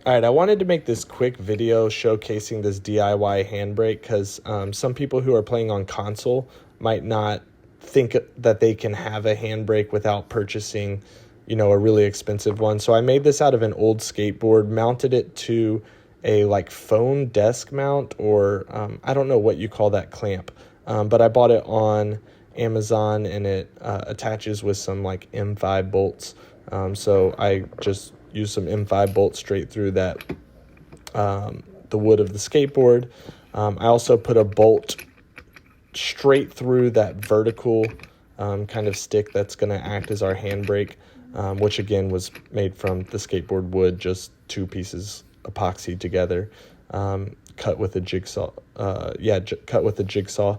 All right, I wanted to make this quick video showcasing this DIY handbrake because some people who are playing on console might not think that they can have a handbrake without purchasing, a really expensive one. So I made this out of an old skateboard, mounted it to a phone desk mount, or I don't know what you call that clamp, but I bought it on Amazon, and it attaches with some M5 bolts. So I just use some M5 bolts straight through that the wood of the skateboard. I also put a bolt straight through that vertical kind of stick that's going to act as our handbrake, which again was made from the skateboard wood, just two pieces epoxied together, cut with a jigsaw. Cut with a jigsaw.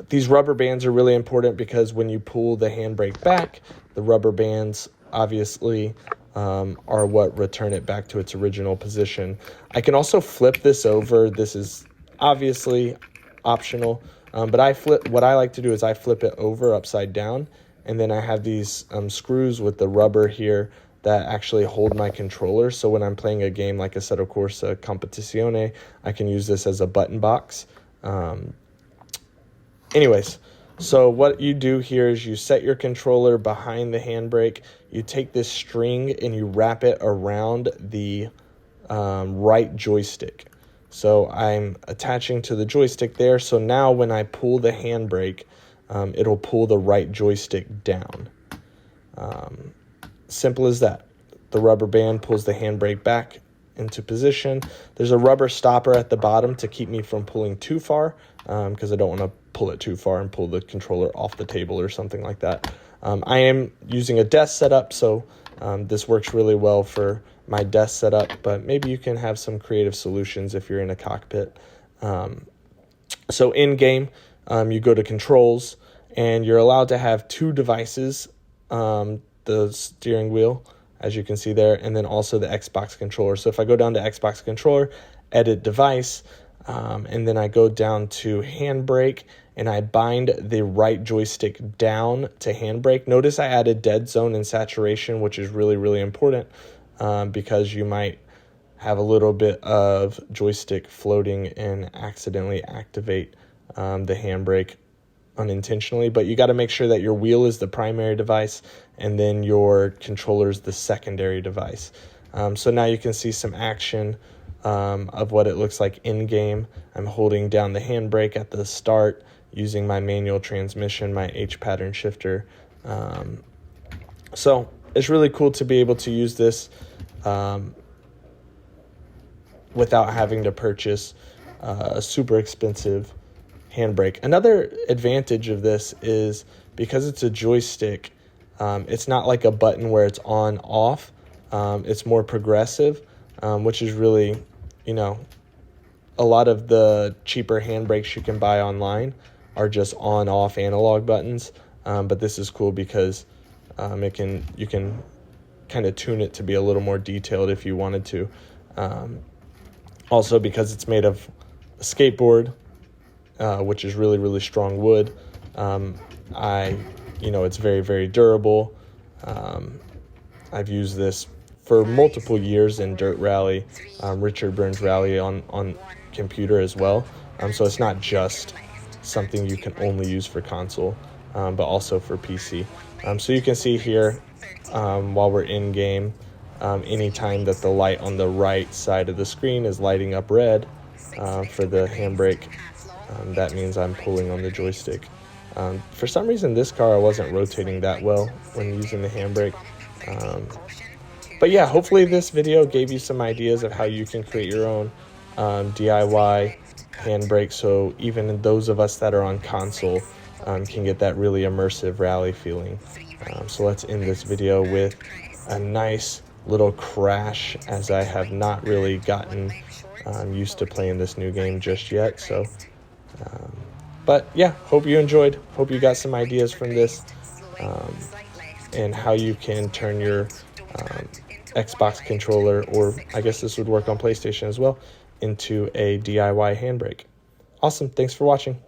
These rubber bands are really important because when you pull the handbrake back, the rubber bands obviously are what return it back to its original position. I can also flip this over. This is obviously optional, but what I like to do is I flip it over upside down, and then I have these screws with the rubber here that actually hold my controller. So when I'm playing a game like Assetto Corsa Competizione, I can use this as a button box. Anyways, so what you do here is you set your controller behind the handbrake. You take this string and you wrap it around the right joystick. So I'm attaching to the joystick there. So now when I pull the handbrake, it'll pull the right joystick down. Simple as that. The rubber band pulls the handbrake back into position. There's a rubber stopper at the bottom to keep me from pulling too far, because I don't want to pull it too far and pull the controller off the table or something like that. I am using a desk setup, so this works really well for my desk setup, but maybe you can have some creative solutions if you're in a cockpit. So in game, you go to controls, and you're allowed to have two devices, the steering wheel, as you can see there, and then also the Xbox controller. So if I go down to Xbox controller, edit device, and then I go down to handbrake, and I bind the right joystick down to handbrake. Notice I added dead zone and saturation, which is really, really important, because you might have a little bit of joystick floating and accidentally activate the handbrake unintentionally. But you got to make sure that your wheel is the primary device and then your controller is the secondary device. So now you can see some action of what it looks like in game. I'm holding down the handbrake at the start using my manual transmission, my H pattern shifter. So it's really cool to be able to use this without having to purchase a super expensive handbrake. Another advantage of this is because it's a joystick, it's not like a button where it's on off. It's more progressive, which is really, a lot of the cheaper handbrakes you can buy online are just on off analog buttons. But this is cool because you can kind of tune it to be a little more detailed if you wanted to. Also because it's made of a skateboard, which is really, really strong wood. It's very, very durable. I've used this for multiple years in Dirt Rally, Richard Burns Rally on computer as well. So it's not just something you can only use for console, but also for PC. So you can see here, while we're in game, anytime that the light on the right side of the screen is lighting up red for the handbrake, that means I'm pulling on the joystick. For some reason, this car I wasn't rotating that well when using the handbrake. But yeah, hopefully this video gave you some ideas of how you can create your own DIY handbrake, so even those of us that are on console can get that really immersive rally feeling. So let's end this video with a nice little crash, as I have not really gotten used to playing this new game just yet. So but yeah, hope you enjoyed, hope you got some ideas from this, and how you can turn your Xbox controller, or I guess this would work on PlayStation as well, into a DIY handbrake. Awesome, thanks for watching.